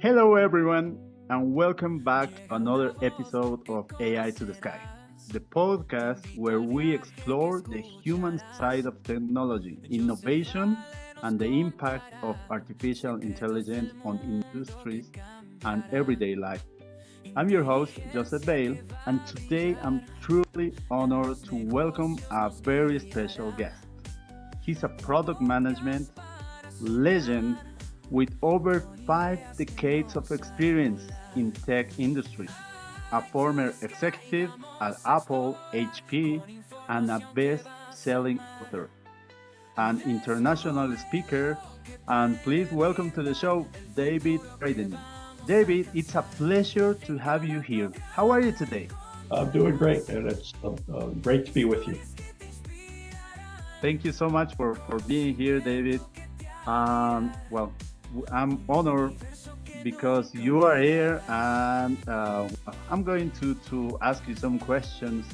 Hello, everyone, and welcome back to another episode of AI to the Sky, the podcast where we explore the human side of technology, innovation, and the impact of artificial intelligence on industries and everyday life. I'm your host, Joseph Bale, and today I'm truly honored to welcome a very special guest. He's a product management legend with over 5 decades of experience in tech industry, a former executive at Apple, HP, and a best-selling author, an international speaker, and please welcome to the show, David Fradin. David, it's a pleasure to have you here. How are you today? I'm doing great, and it's great to be with you. Thank you so much for being here, David. Well, I'm honored because you are here, and I'm going to ask you some questions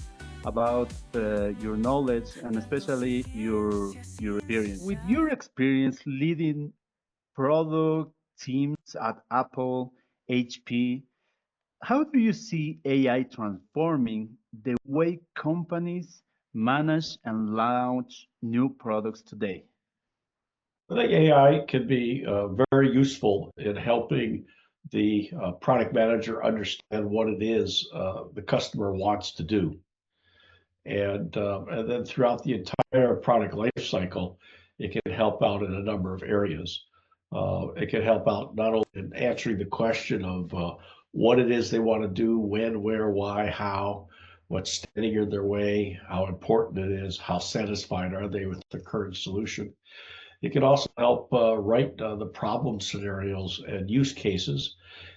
about your knowledge and especially your experience. With your experience leading product teams at Apple, HP, how do you see AI transforming the way companies manage and launch new products today? I think AI can be very useful in helping the product manager understand what it is the customer wants to do, and then throughout the entire product life cycle, it can help out in a number of areas. It can help out not only in answering the question of what it is they want to do, when, where, why, how, what's standing in their way, how important it is, how satisfied are they with the current solution. It can also help write the problem scenarios and use cases.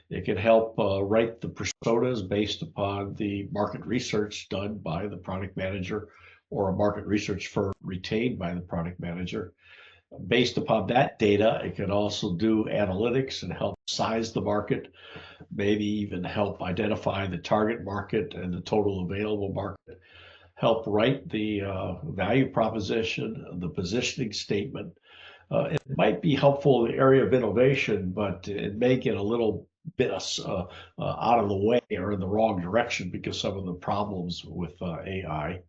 It can help write the personas based upon the market research done by the product manager or a market research firm retained by the product manager. Based upon that data, it can also do analytics and help size the market, maybe even help identify the target market and the total available market, help write the value proposition, the positioning statement. It might be helpful in the area of innovation, but it may get a little bit out of the way or in the wrong direction because some of the problems with AI.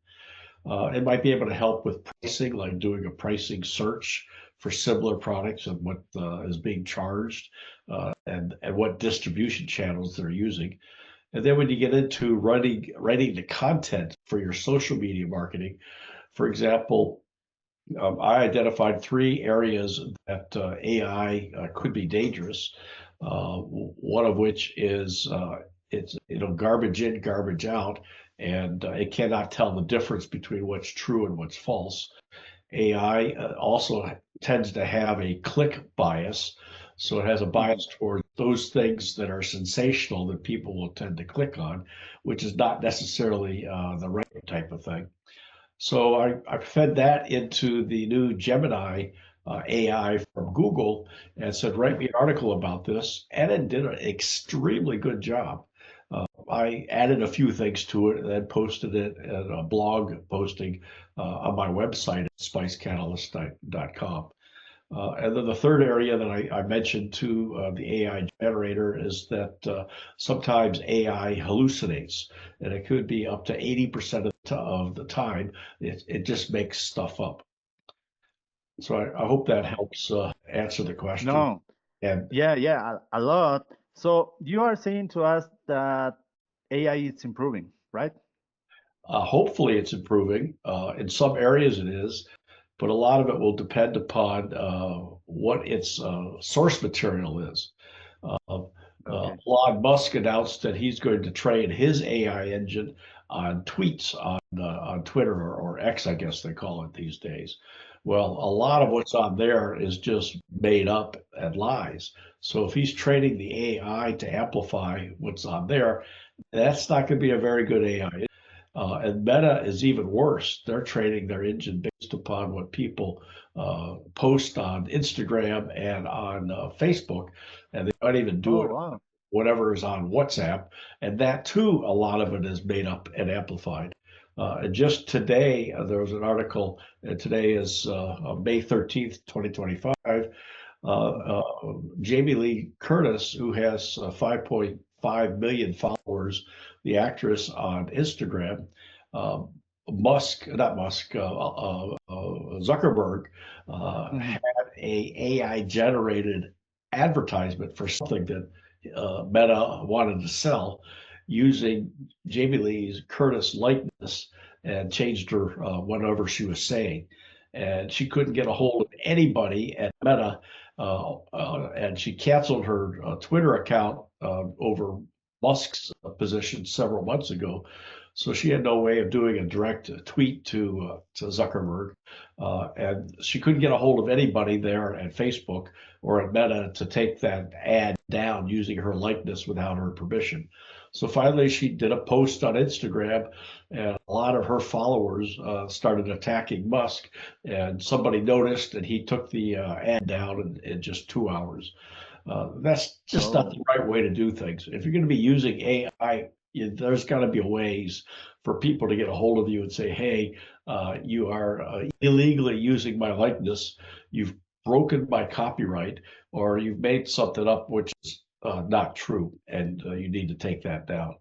It might be able to help with pricing, like doing a pricing search for similar products and what is being charged and what distribution channels they're using. And then when you get into writing the content for your social media marketing, for example, I identified 3 areas that AI could be dangerous. One of which is it's garbage in, garbage out, and it cannot tell the difference between what's true and what's false. AI also tends to have a click bias, so it has a bias toward those things that are sensational that people will tend to click on, which is not necessarily the right type of thing. So I fed that into the new Gemini AI from Google and said, write me an article about this. And it did an extremely good job. I added a few things to it and then posted it in a blog posting on my website at spicecatalyst.com. And then the third area that I mentioned to the AI generator is that sometimes AI hallucinates, and it could be up to 80% of the time, it just makes stuff up. So I hope that helps answer the question. No, And yeah, a lot. So you are saying to us that AI is improving, right? hopefully it's improving. In some areas it is, but a lot of it will depend upon what its source material is. Uh, Okay. Elon Musk announced that he's going to train his AI engine on tweets on Twitter or X, I guess they call it these days. Well, a lot of what's on there is just made up and lies. So if he's training the AI to amplify what's on there, that's not going to be a very good AI. And Meta is even worse. They're training their engine based upon what people post on Instagram and on Facebook, and they don't even do Oh, it wow. whatever is on WhatsApp. And that too, a lot of it is made up and amplified. And just today, there was an article, today is May 13th, 2025. Jamie Lee Curtis, who has 5.5 million followers, the actress on Instagram, Zuckerberg had a AI generated advertisement for something that Meta wanted to sell using Jamie Lee Curtis likeness and changed her whatever she was saying. And she couldn't get a hold of anybody at Meta, and she canceled her Twitter account over Musk's position several months ago. So she had no way of doing a direct tweet to Zuckerberg, and she couldn't get a hold of anybody there at Facebook or at Meta to take that ad down using her likeness without her permission. So finally, she did a post on Instagram, and a lot of her followers started attacking Musk. And somebody noticed, and he took the ad down in just 2 hours. That's just not the right way to do things. If you're going to be using AI, there's got to be ways for people to get a hold of you and say, hey, you are illegally using my likeness. You've broken my copyright, or you've made something up which is not true, and you need to take that down.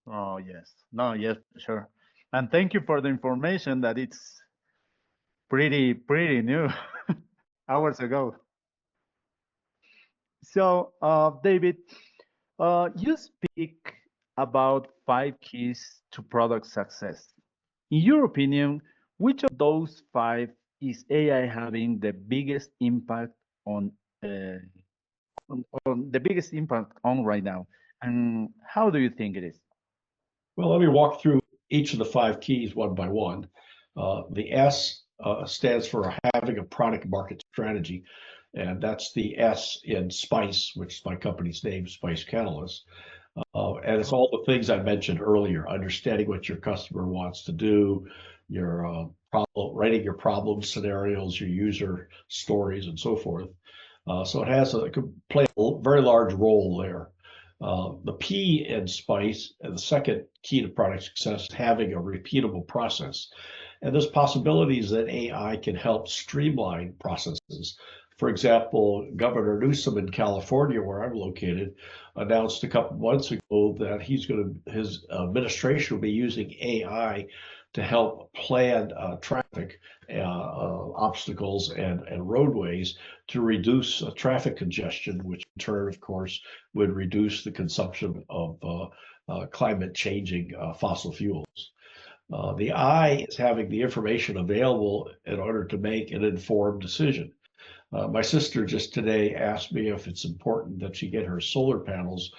Oh, yes. No, yes, sure. And thank you for the information that it's pretty new, hours ago. So, David, you speak about 5 keys to product success. In your opinion, which of those 5 is AI having the biggest impact on, uh, on the biggest impact on right now? And how do you think it is? Well, let me walk through each of the 5 keys one by one. The S stands for having a product market strategy, and that's the S in SPICE, which is my company's name, Spice Catalyst. And it's all the things I mentioned earlier: understanding what your customer wants to do, your writing your problem scenarios, your user stories, and so forth. So it could play a very large role there. The P in SPICE, and the second key to product success, is having a repeatable process. And there's possibilities that AI can help streamline processes. For example, Governor Newsom in California, where I'm located, announced a couple months ago that his administration will be using AI to help plan traffic obstacles and roadways to reduce traffic congestion, which in turn, of course, would reduce the consumption of climate changing fossil fuels. The I is having the information available in order to make an informed decision. My sister just today asked me if it's important that she get her solar panels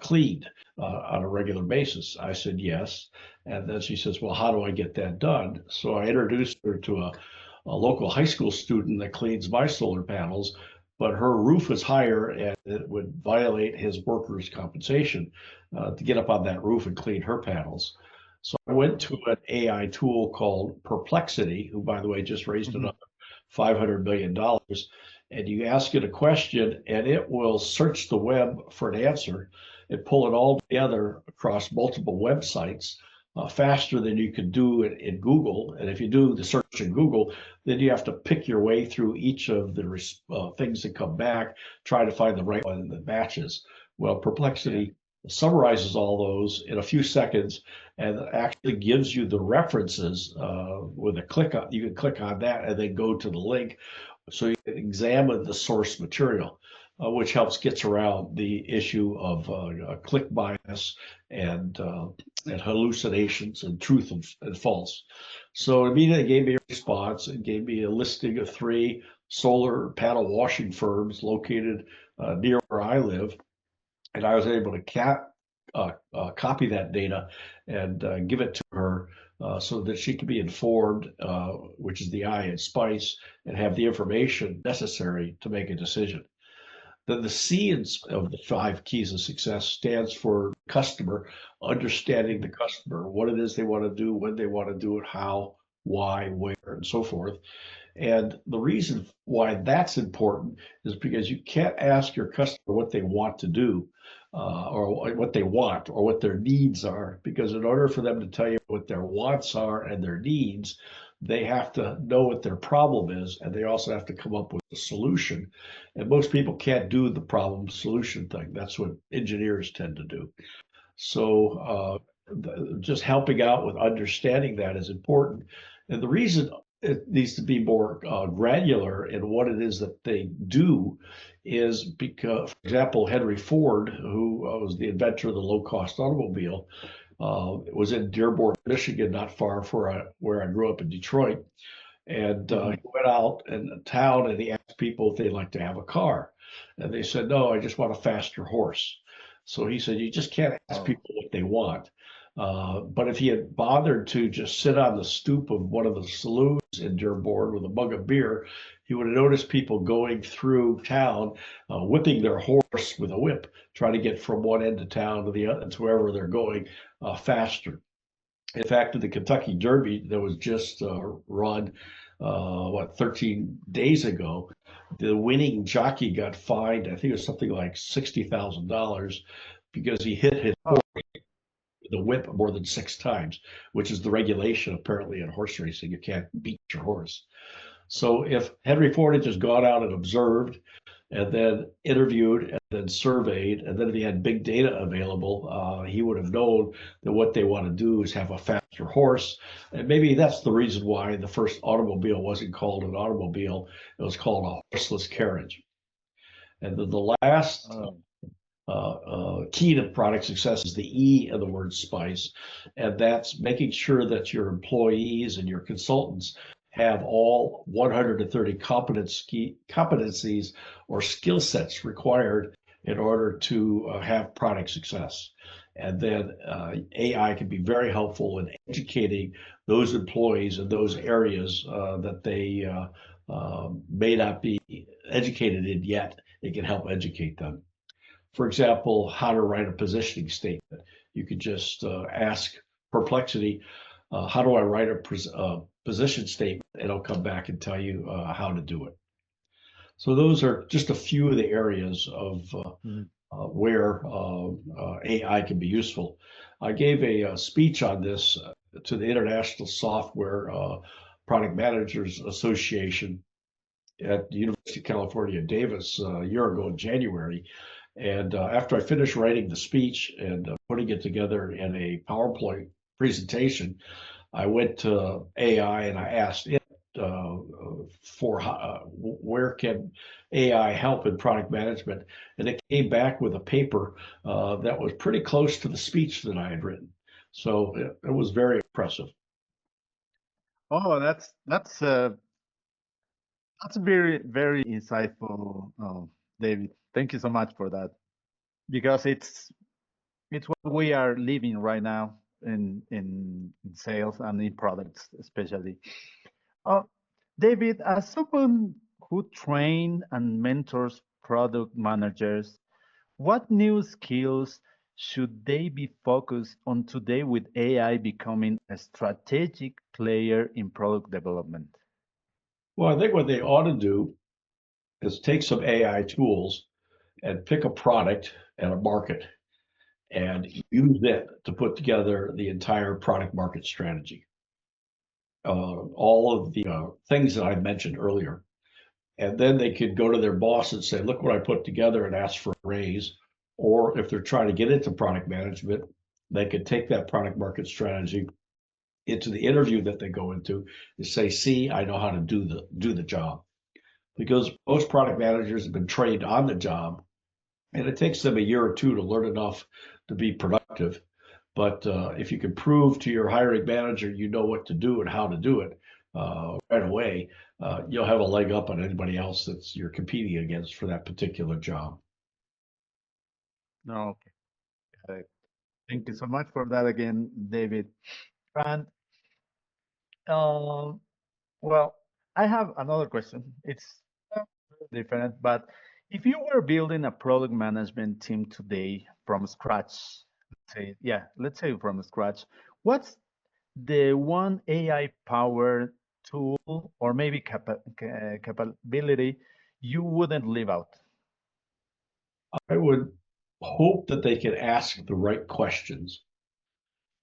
cleaned on a regular basis. I said yes. And then she says, well, how do I get that done? So I introduced her to a local high school student that cleans my solar panels, but her roof is higher and it would violate his workers' compensation to get up on that roof and clean her panels. So I went to an AI tool called Perplexity, who, by the way, just raised another $500 million. And you ask it a question and it will search the web for an answer and pull it all together across multiple websites faster than you can do it in Google. And if you do the search in Google, then you have to pick your way through each of the things that come back, try to find the right one that matches. Well, Perplexity summarizes all those in a few seconds and actually gives you the references with a click on. You can click on that and then go to the link so you can examine the source material, which helps get around the issue of click bias and hallucinations and truth and false. So immediately it gave me a response. It gave me a listing of 3 solar panel washing firms located near where I live. And I was able to copy that data and give it to her so that she could be informed, which is the I in SPICE, and have the information necessary to make a decision. Then the C of the 5 keys of success stands for customer, understanding the customer, what it is they want to do, when they want to do it, how, why, where, and so forth. And the reason why that's important is because you can't ask your customer what they want to do or what they want or what their needs are, because in order for them to tell you what their wants are and their needs, they have to know what their problem is, and they also have to come up with a solution. And most people can't do the problem solution thing. That's what engineers tend to do. So just helping out with understanding that is important. And the reason it needs to be more granular in what it is that they do is because, for example, Henry Ford, who was the inventor of the low-cost automobile, was in Dearborn, Michigan, not far from where I grew up in Detroit. And he went out in the town and he asked people if they'd like to have a car. And they said, no, I just want a faster horse. So he said, you just can't ask people what they want. But if he had bothered to just sit on the stoop of one of the saloons in Dearborn with a mug of beer, he would have noticed people going through town, whipping their horse with a whip, trying to get from one end of town to the other, to wherever they're going faster. In fact, in the Kentucky Derby that was just run, 13 days ago, the winning jockey got fined, I think it was something like $60,000 because he hit his horse with the whip more than 6 times, which is the regulation apparently in horse racing. You can't beat your horse. So if Henry Ford had just gone out and observed and then interviewed and then surveyed, and then if he had big data available, he would have known that what they want to do is have a faster horse. And maybe that's the reason why the first automobile wasn't called an automobile. It was called a horseless carriage. And then the last key to product success is the E in the word SPICE, and that's making sure that your employees and your consultants have all 130 competencies or skill sets required in order to have product success. And then AI can be very helpful in educating those employees in those areas that they may not be educated in yet. It can help educate them. For example, how to write a positioning statement. You could just ask Perplexity, how do I write a position statement? It'll come back and tell you how to do it. So those are just a few of the areas of where AI can be useful. I gave a speech on this to the International Software Product Managers Association at the University of California, Davis, a year ago in January. And after I finished writing the speech and putting it together in a PowerPoint presentation, I went to AI and I asked it for where can AI help in product management, and it came back with a paper that was pretty close to the speech that I had written. So it was very impressive. Oh, that's very insightful, David. Thank you so much for that, because it's what we are living right now in sales and in products especially. Uh, David, as someone who train and mentors product managers, what new skills should they be focused on today with AI becoming a strategic player in product development? Well, I think what they ought to do is take some AI tools and pick a product and a market and use it to put together the entire product market strategy. All of the things that I mentioned earlier. And then they could go to their boss and say, look what I put together, and ask for a raise. Or if they're trying to get into product management, they could take that product market strategy into the interview that they go into and say, see, I know how to do the job. Because most product managers have been trained on the job, and it takes them a year or two to learn enough to be productive. But if you can prove to your hiring manager you know what to do and how to do it right away, you'll have a leg up on anybody else that you're competing against for that particular job. No, okay. Got it. Thank you so much for that again, David. And uh, well, I have another question. It's different, but if you were building a product management team today from scratch, let's say from scratch, what's the one AI powered tool or maybe capability you wouldn't leave out? I would hope that they could ask the right questions,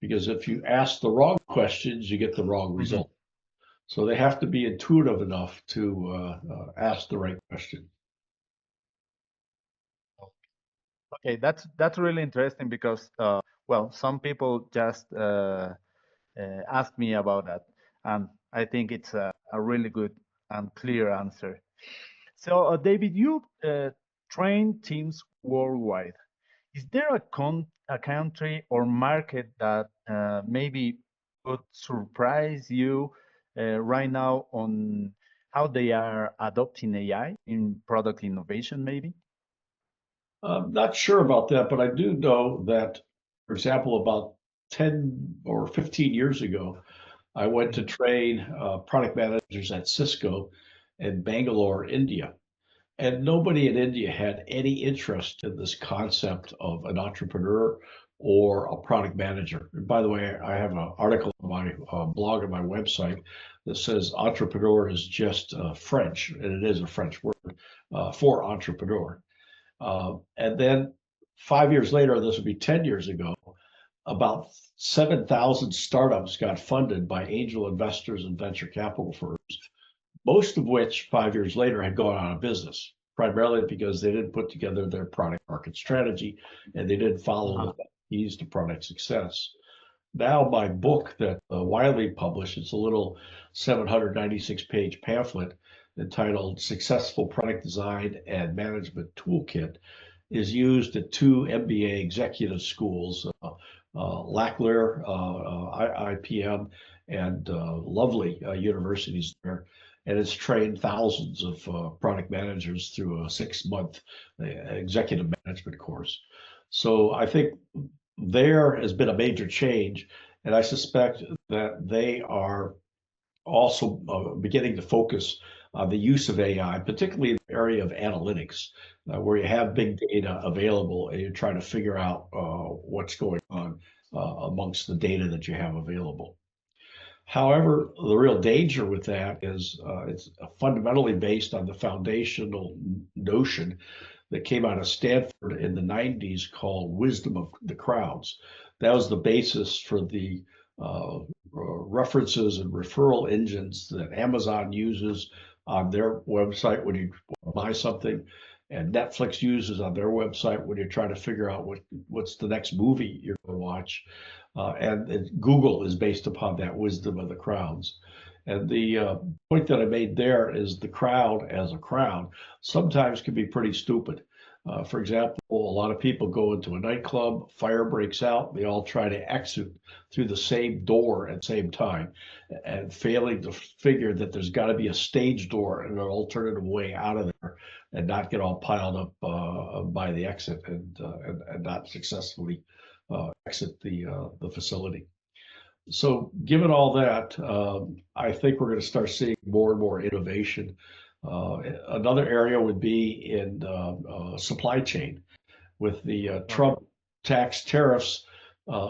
because if you ask the wrong questions, you get the wrong result. So they have to be intuitive enough to ask the right question. Okay, that's really interesting because well, some people just ask me about that, and I think it's a really good and clear answer. So, David, you train teams worldwide. Is there a country or market that maybe would surprise you right now on how they are adopting AI in product innovation, maybe? I'm not sure about that, but I do know that, for example, about 10 or 15 years ago, I went to train product managers at Cisco in Bangalore, India. And nobody in India had any interest in this concept of an entrepreneur or a product manager. And by the way, I have an article on my blog on my website that says entrepreneur is just French, and it is a French word for entrepreneur. And then 5 years later, this would be 10 years ago, about 7,000 startups got funded by angel investors and venture capital firms, most of which 5 years later had gone out of business, primarily because they didn't put together their product market strategy and they didn't follow the keys to product success. Now, my book that Wiley published, it's a little 796-page pamphlet entitled Successful Product Design and Management Toolkit, is used at two MBA executive schools, Lackler, IPM, and lovely universities there. And it's trained thousands of product managers through a 6-month executive management course. So I think there has been a major change, and I suspect that they are also beginning to focus on the use of AI, particularly in the area of analytics, where you have big data available and you're trying to figure out what's going on amongst the data that you have available. However, the real danger with that is it's fundamentally based on the foundational notion that came out of Stanford in the 90s called wisdom of the crowds. That was the basis for the references and referral engines that Amazon uses on their website when you buy something, and Netflix uses on their website when you're trying to figure out what's the next movie you're going to watch. And Google is based upon that wisdom of the crowds. And the point that I made there is the crowd as a crowd sometimes can be pretty stupid. For example, a lot of people go into a nightclub, fire breaks out, they all try to exit through the same door at the same time, and failing to figure that there's got to be a stage door and an alternative way out of there, and not get all piled up by the exit and not successfully exit the facility. So given all that, I think we're going to start seeing more and more innovation. Another area would be in supply chain, with the Trump tax tariffs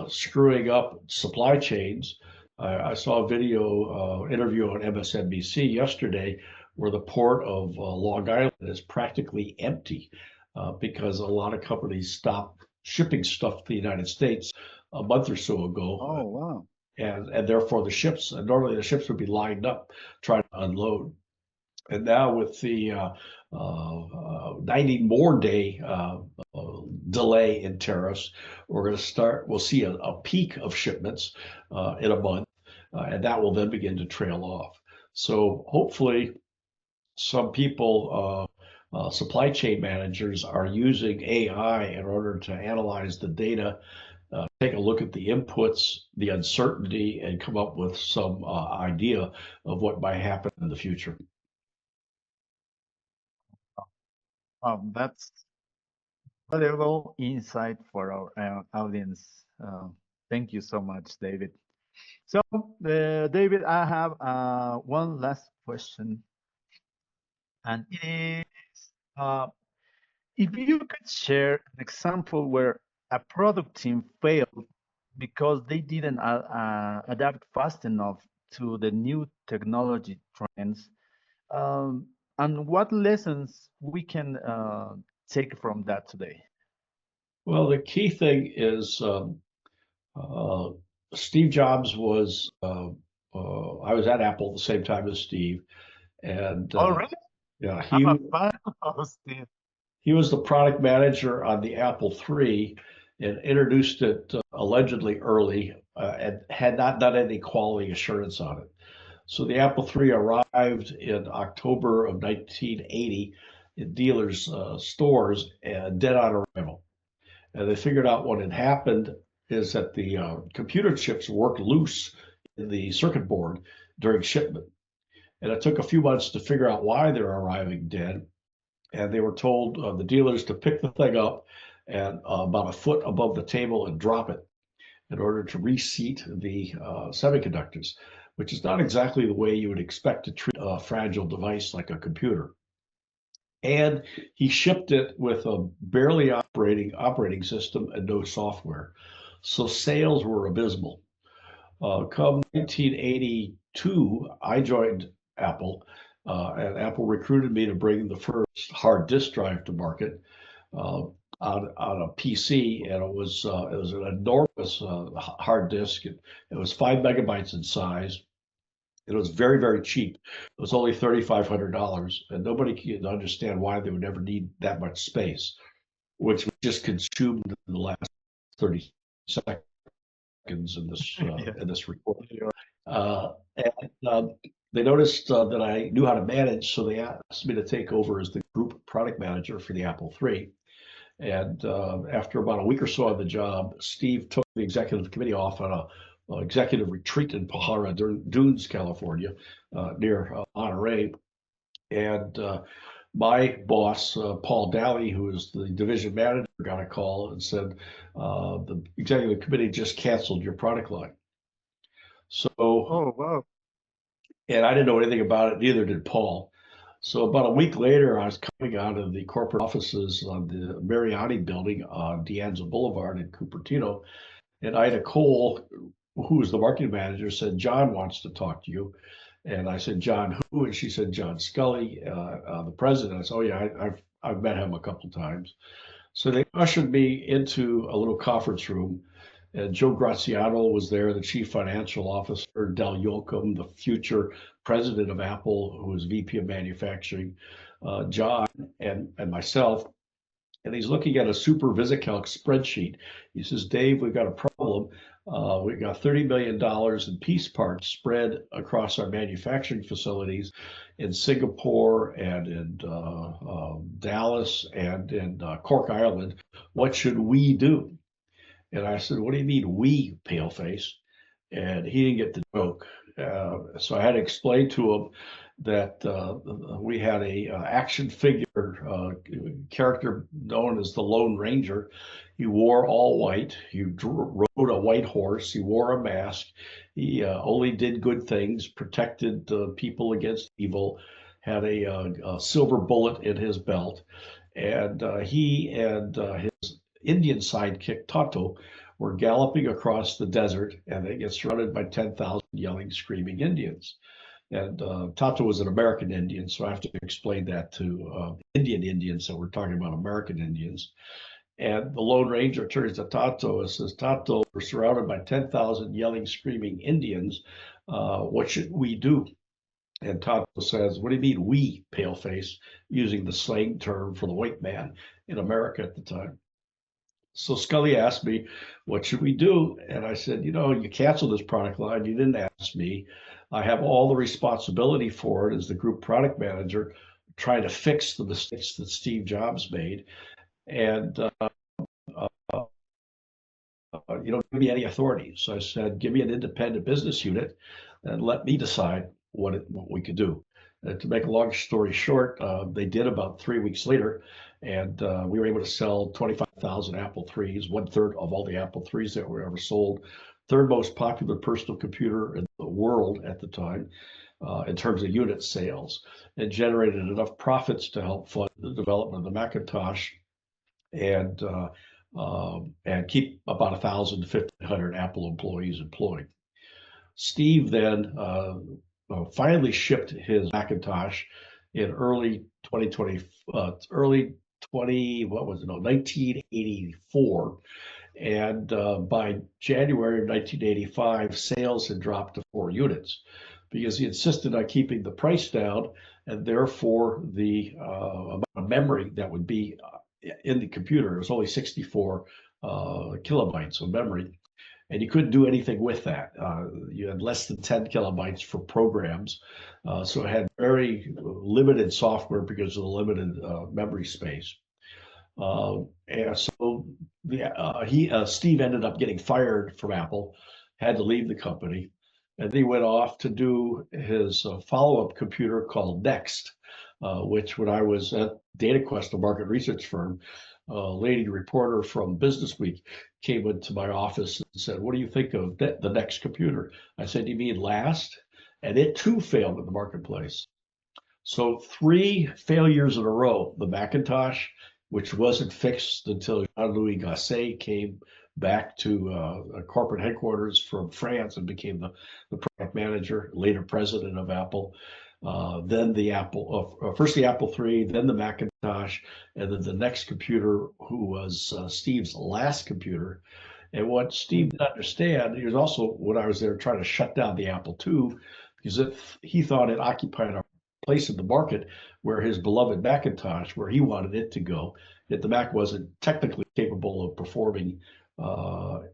screwing up supply chains. I saw a video interview on MSNBC yesterday where the port of Long Island is practically empty because a lot of companies stopped shipping stuff to the United States a month or so ago. Oh, wow. And therefore the ships, normally the ships would be lined up trying to unload. And now with the 90 more day delay in tariffs, we'll see a peak of shipments in a month, and that will then begin to trail off. So hopefully some people, supply chain managers, are using AI in order to analyze the data, take a look at the inputs, the uncertainty, and come up with some idea of what might happen in the future. That's valuable insight for our audience. Thank you so much, David. So, David, I have one last question, and it is if you could share an example where a product team failed because they didn't adapt fast enough to the new technology trends, um, and what lessons we can take from that today? Well, the key thing is Steve Jobs was I was at Apple at the same time as Steve, and Oh, really? yeah, I'm a fan of Steve. he was the product manager on the Apple III and introduced it allegedly early and had not done any quality assurance on it. So the Apple III arrived in October of 1980 in dealers' stores and dead on arrival. And they figured out what had happened is that the computer chips worked loose in the circuit board during shipment. And it took a few months to figure out why they're arriving dead. And they were told, the dealers, to pick the thing up and about a foot above the table and drop it in order to reseat the semiconductors, which is not exactly the way you would expect to treat a fragile device like a computer. And he shipped it with a barely operating system and no software. So sales were abysmal. Come 1982, I joined Apple, and Apple recruited me to bring the first hard disk drive to market on a PC, and it was an enormous hard disk. It was 5 megabytes in size. It was very, very cheap. It was only $3,500, and nobody can understand why they would ever need that much space, which was just consumed in the last 30 seconds in this report. And they noticed that I knew how to manage, so they asked me to take over as the group product manager for the Apple III. And after about a week or so on the job, Steve took the executive committee off on a executive retreat in Pajara Dunes, California, near Monterey. And my boss, Paul Daly, who is the division manager, got a call and said, the executive committee just canceled your product line. So, Oh, wow. and I didn't know anything about it, neither did Paul. So about a week later, I was coming out of the corporate offices on the Mariani building on De Anza Boulevard in Cupertino, and Ida Cole, who was the marketing manager, said, "John wants to talk to you." And I said, "John who?" And she said, "John Scully, the president." I said, "Oh yeah, I've met him a couple times." So they ushered me into a little conference room, and Joe Graziano was there, the chief financial officer, Del Yocum, the future president of Apple, who was VP of manufacturing, John, and myself. And he's looking at a super VisiCalc spreadsheet. He says, "Dave, we've got a problem. We've got $30 million in piece parts spread across our manufacturing facilities in Singapore and in Dallas and in Cork, Ireland. What should we do?" And I said, "What do you mean, we, paleface?" And he didn't get the joke. So I had to explain to him that we had a action figure character known as the Lone Ranger. He wore all white. He rode a white horse. He wore a mask. He only did good things, protected people against evil, had a silver bullet in his belt. And he and his Indian sidekick, Tonto, were galloping across the desert, and they get surrounded by 10,000 yelling, screaming Indians. And Tonto was an American Indian, so I have to explain that to Indian Indians that we're talking about American Indians. And the Lone Ranger turns to Tonto and says, "Tonto, we're surrounded by 10,000 yelling, screaming Indians. What should we do?" And Tonto says, "What do you mean, we, paleface?" using the slang term for the white man in America at the time. So Scully asked me, "What should we do?" And I said, "You canceled this product line. You didn't ask me. I have all the responsibility for it as the group product manager, trying to fix the mistakes that Steve Jobs made. And you don't give me any authority." So I said, "Give me an independent business unit and let me decide what we could do." To make a long story short, they did about 3 weeks later, and we were able to sell 25,000 Apple IIIs, 1/3 of all the Apple IIIs that were ever sold, third most popular personal computer in the world at the time in terms of unit sales, and generated enough profits to help fund the development of the Macintosh and keep about 1,000 to 1,500 Apple employees employed. Steve then finally shipped his Macintosh in early 2020, what was it? No, 1984, And by January of 1985, sales had dropped to 4 units because he insisted on keeping the price down, and therefore the amount of memory that would be in the computer, it was only 64 kilobytes of memory, and you couldn't do anything with that. You had less than 10 kilobytes for programs, so it had very limited software because of the limited memory space. And so Steve ended up getting fired from Apple, had to leave the company, and he went off to do his follow-up computer called Next, which when I was at DataQuest, a market research firm, a lady reporter from Business Week came into my office and said, "What do you think of the Next computer?" I said, "You mean last?" And it too failed in the marketplace. So 3 failures in a row, the Macintosh, which wasn't fixed until Jean-Louis Gasset came back to corporate headquarters from France and became the product manager, later president of Apple. Then the first the Apple III, then the Macintosh, and then the Next computer, who was Steve's last computer. And what Steve didn't understand, he was also, when I was there, trying to shut down the Apple II, because he thought it occupied a place in the market where his beloved Macintosh, where he wanted it to go, yet the Mac wasn't technically capable of performing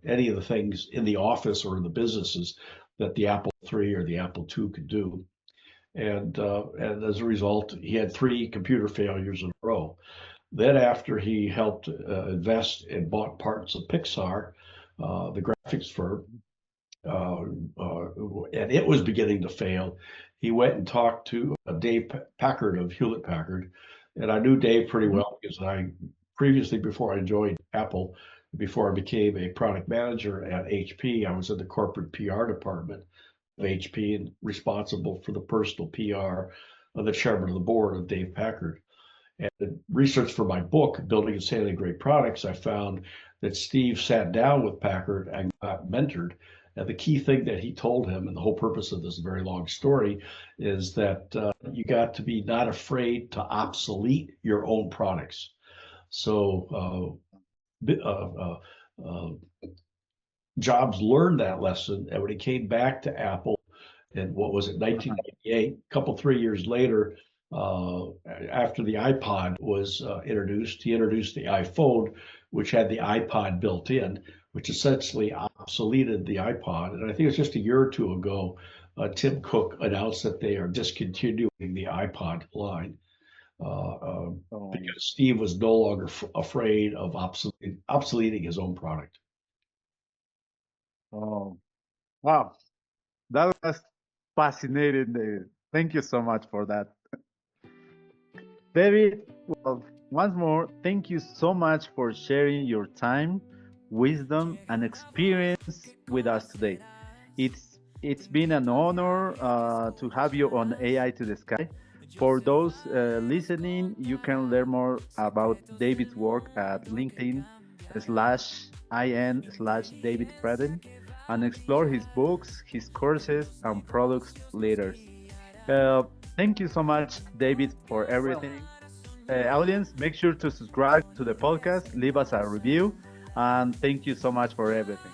any of the things in the office or in the businesses that the Apple III or the Apple II could do. And as a result, he had 3 computer failures in a row. Then after he helped invest and bought parts of Pixar, the graphics firm, and it was beginning to fail, he went and talked to Dave Packard of Hewlett Packard. And I knew Dave pretty well because I previously, before I joined Apple, before I became a product manager at HP, I was in the corporate PR department of HP and responsible for the personal PR of the chairman of the board of Dave Packard. And in research for my book, Building and Scaling Great Products, I found that Steve sat down with Packard and got mentored. And the key thing that he told him, and the whole purpose of this very long story, is that you got to be not afraid to obsolete your own products. So Jobs learned that lesson, and when he came back to Apple in, what was it, 1998, a couple, 3 years later, after the iPod was introduced, he introduced the iPhone, which had the iPod built in, which essentially obsoleted the iPod. And I think it's just a year or two ago, Tim Cook announced that they are discontinuing the iPod line because Steve was no longer afraid of obsoleting his own product. Oh, wow. That was fascinating. Thank you so much for that. David, well, once more, thank you so much for sharing your time, wisdom, and experience with us today. It's been an honor to have you on AI to the Sky. For those listening, you can learn more about David's work at LinkedIn/in/David Fradin and explore his books, his courses, and products leaders. Uh, Thank you so much, David, for everything. Audience, make sure to subscribe to the podcast, leave us a review, and thank you so much for everything.